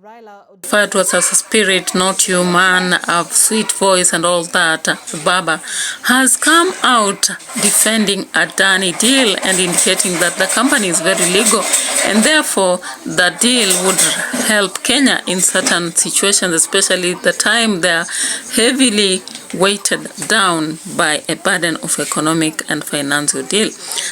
referred to as a spirit, not human, a sweet voice and all that, Baba, has come out defending ADANI deal and indicating that the company is very legal and therefore the deal would help Kenya in certain situations, especially the time they're heavily weighted down by a burden of economic and financial deal.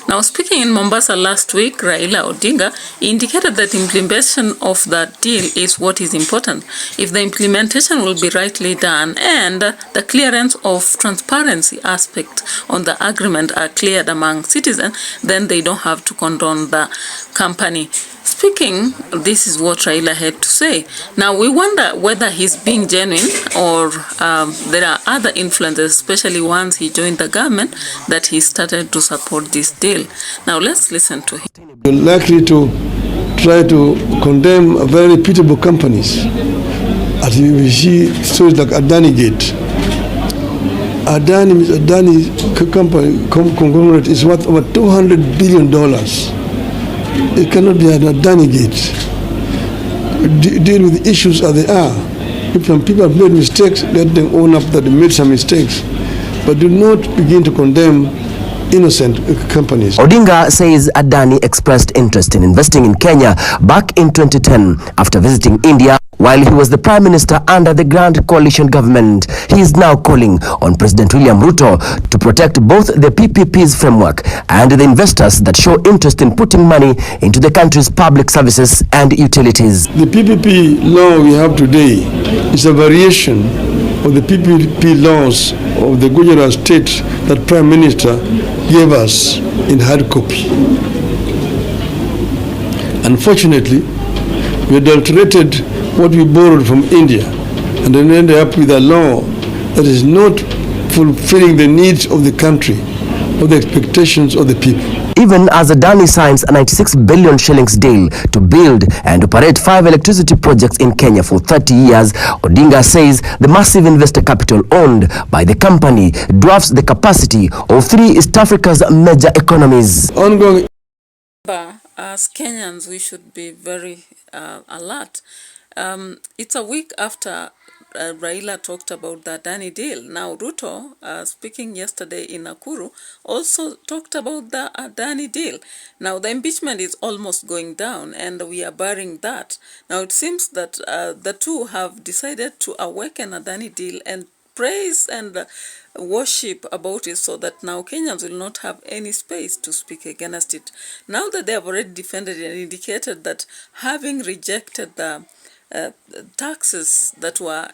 Now, speaking in Mombasa last week, Raila Odinga indicated that implementation of that deal is what is important. If the implementation will be rightly done and the clearance of transparency aspect on the agreement are cleared among citizens, then they don't have to condone the company. Speaking, this is what Raila had to say. Now, we wonder whether he's being genuine or there are other influences, especially once he joined the government, that he started to support this deal. Now, let's listen to him. You're likely to try to condemn very reputable companies. As we see stories like ADANI Gate. ADANI company conglomerate is worth over $200 billion. It cannot be an ADANI Gate. Deal with the issues as they are. If some people have made mistakes, let them own up that they made some mistakes. But do not begin to condemn innocent companies. Odinga says ADANI expressed interest in investing in Kenya back in 2010 after visiting India while he was the Prime Minister under the Grand Coalition government. He is now calling on President William RUTO to protect both the PPP's framework and the investors that show interest in putting money into the country's public services and utilities. The PPP law we have today is a variation of the PPP laws of the Gujarat state that Prime Minister gave us in hard copy. Unfortunately, we adulterated what we borrowed from India and then ended up with a law that is not fulfilling the needs of the country or the expectations of the people. Even as ADANI signs a 96 billion shillings deal to build and operate 5 electricity projects in Kenya for 30 years, Odinga says the massive investor capital owned by the company dwarfs the capacity of 3 East Africa's major economies. Ongoing. As Kenyans, we should be very alert. It's a week after Raila talked about the ADANI deal. Now, RUTO, speaking yesterday in Nakuru, also talked about the ADANI deal. Now, the impeachment is almost going down, and we are barring that. Now, it seems that the two have decided to awaken ADANI deal and praise and worship about it, so that now Kenyans will not have any space to speak against it. Now that they have already defended and indicated that having rejected the taxes that were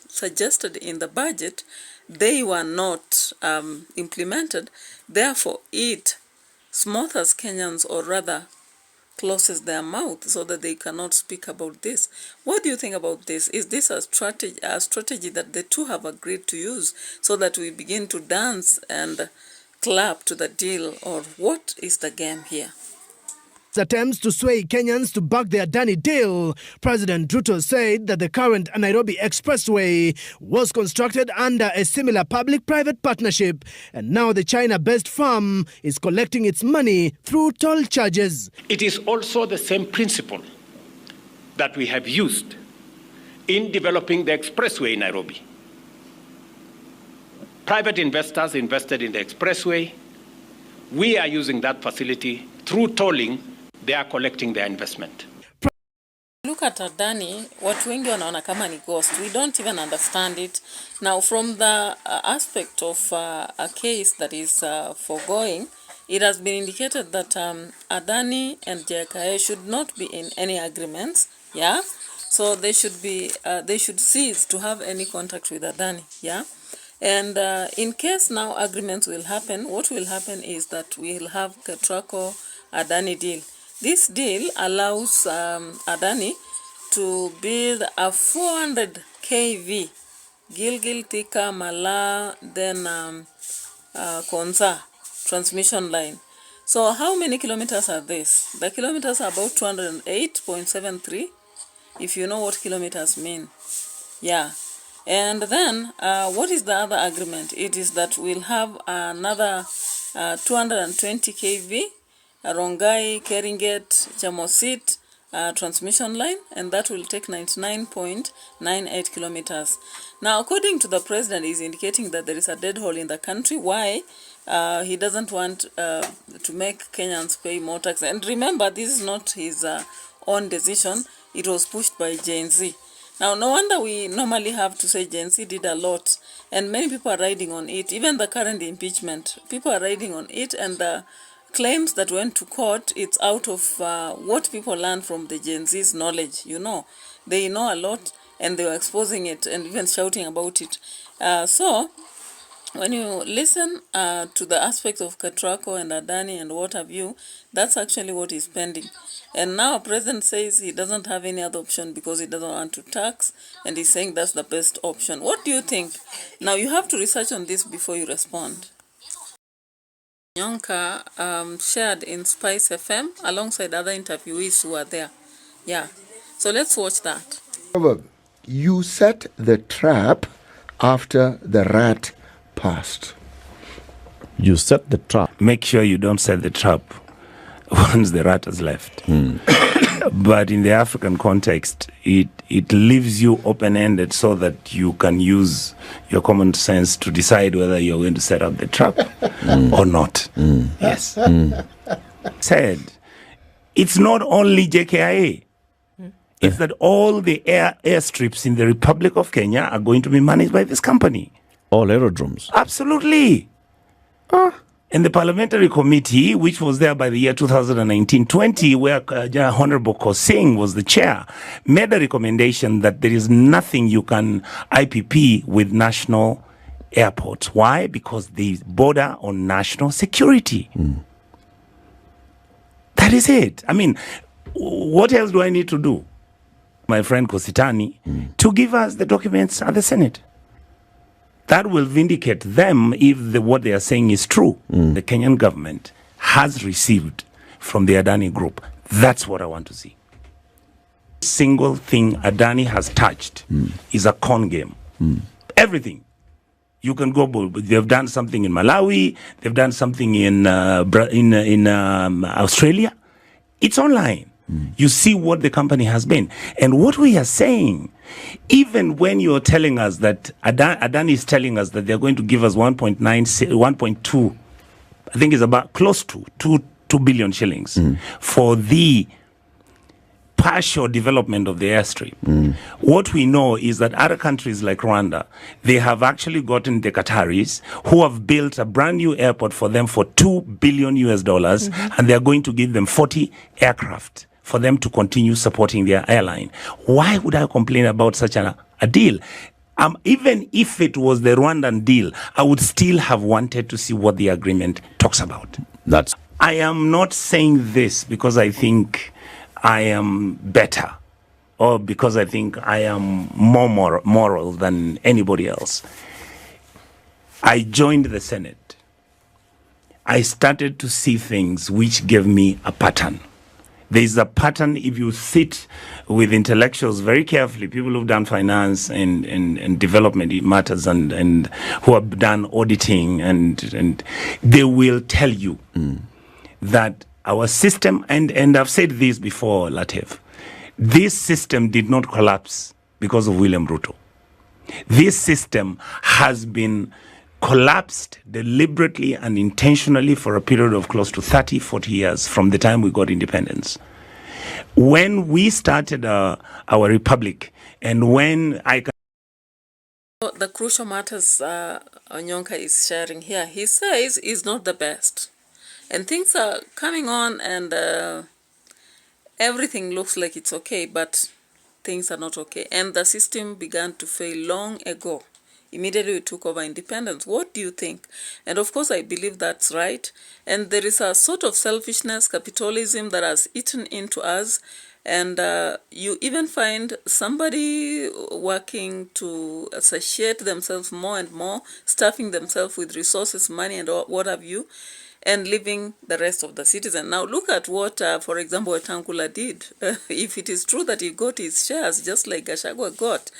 suggested in the budget, they were not implemented. Therefore, it smothers Kenyans, or rather closes their mouth so that they cannot speak about this. What do you think about this? Is this a strategy that the two have agreed to use so that we begin to dance and clap to the deal, or what is the game here? Attempts to sway Kenyans to back the ADANI deal. President Ruto said that the current Nairobi Expressway was constructed under a similar public-private partnership, and now the China-based firm is collecting its money through toll charges. It is also the same principle that we have used in developing the expressway in Nairobi. Private investors invested in the expressway. We are using that facility through tolling. They are collecting their investment. Look at ADANI, watu wengi wanaona kama ni ghost. We don't even understand it. Now, from the aspect of a case that is foregoing, it has been indicated that ADANI and JKA should not be in any agreements. Yeah, so they should cease to have any contact with ADANI. Yeah. And in case now agreements will happen, what will happen is that we will have Ketraco ADANI deal. This deal allows ADANI to build a 400 kV Gilgil, Thika, Mala, then Konza transmission line. So how many kilometers are this? The kilometers are about 208.73, if you know what kilometers mean. Yeah. And then, what is the other agreement? It is that we'll have another 220 kV, Rongai, Keringet, Chamosit, transmission line, and that will take 99.98 kilometers. Now, according to the president, he's indicating that there is a dead hole in the country. Why? He doesn't want to make Kenyans pay more tax. And remember, this is not his own decision. It was pushed by Gen Z. Now, no wonder we normally have to say Gen Z did a lot, and many people are riding on it. Even the current impeachment, people are riding on it, and the claims that went to court, it's out of what people learn from the Gen Z's knowledge. You know, they know a lot, and they were exposing it and even shouting about it. So, when you listen to the aspects of Katrako and Adani and what have you, that's actually what is pending. And now President says he doesn't have any other option because he doesn't want to tax, and he's saying that's the best option. What do you think? Now, you have to research on this before you respond. Nyonka shared in Spice FM alongside other interviewees who are there. Yeah. So let's watch that. You set the trap after the rat passed. You set the trap. Make sure you don't set the trap once the rat has left. But in the African context, it leaves you open-ended so that you can use your common sense to decide whether you're going to set up the trap or not. Yes. Said, it's not only JKIA. It's that all the airstrips in the Republic of Kenya are going to be managed by this company. All aerodromes. Absolutely. And the parliamentary committee, which was there by the year 2019-20, where Honorable Kosing was the chair, made a recommendation that there is nothing you can IPP with national airports. Why? Because they border on national security. That is it. I mean, what else do I need to do? My friend Kositani, to give us the documents at the Senate. That will vindicate them if what they are saying is true. The Kenyan government has received from the ADANI group. That's what I want to see. Single thing ADANI has touched is a con game. Everything. You can go, they've done something in Malawi, they've done something in Australia. It's online. You see what the company has been. And what we are saying, even when you're telling us that ADANI is telling us that they're going to give us 1.2, I think it's about close to 2 billion shillings for the partial development of the airstrip. What we know is that other countries like Rwanda, they have actually gotten the Qataris who have built a brand new airport for them for $2 billion and they're going to give them 40 aircraft for them to continue supporting their airline. Why would I complain about such a deal? Even if it was the Rwandan deal, I would still have wanted to see what the agreement talks about. I am not saying this because I think I am better or because I think I am more moral than anybody else. I joined the Senate. I started to see things which gave me a pattern. There is a pattern if you sit with intellectuals very carefully, people who've done finance and development matters and who have done auditing, and they will tell you that our system, and I've said this before, Lateef, this system did not collapse because of William Ruto. This system has been collapsed deliberately and intentionally for a period of close to 30, 40 years from the time we got independence. When we started our republic and when the crucial matters Onyonka is sharing here, he says is not the best. And things are coming on and everything looks like it's okay, but things are not okay. And the system began to fail long ago. Immediately we took over independence. What do you think? And of course, I believe that's right. And there is a sort of selfishness, capitalism that has eaten into us. And you even find somebody working to satiate themselves more and more, stuffing themselves with resources, money, and what have you, and leaving the rest of the citizen. Now, look at what, for example, Wetangula did. If it is true that he got his shares, just like Gachagua got.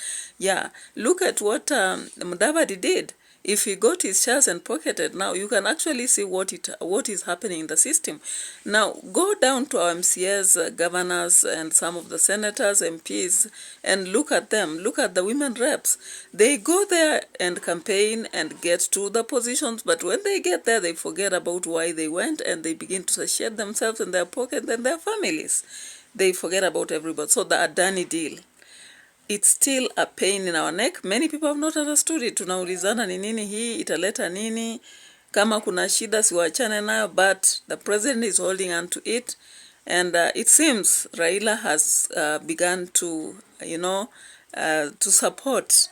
Yeah, look at what Mudavadi did. If he got his shares and pocketed, now you can actually see what is happening in the system. Now go down to our MCAs, governors, and some of the senators, MPs, and look at them. Look at the women reps. They go there and campaign and get to the positions, but when they get there, they forget about why they went, and they begin to shed themselves in their pocket and their families. They forget about everybody. So the ADANI deal, it's still a pain in our neck. Many people have not understood it. Tunaulizana ni nini hii, italeta nini, kama kuna shida siwachane nayo, but the president is holding on to it, and it seems Raila has begun to, to support.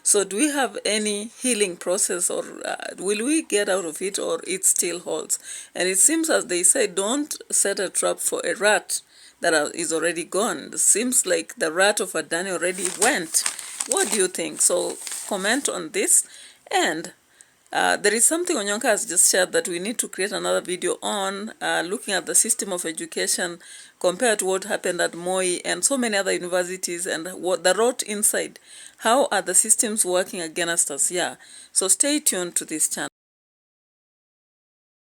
So do we have any healing process, or will we get out of it, or it still holds? And it seems, as they say, don't set a trap for a rat that is already gone. It seems like the rat of ADANI already went. What do you think? So comment on this. And there is something Onyonka has just shared that we need to create another video on, looking at the system of education compared to what happened at Moi and so many other universities, and what the rot inside. How are the systems working against us? Yeah. So stay tuned to this channel.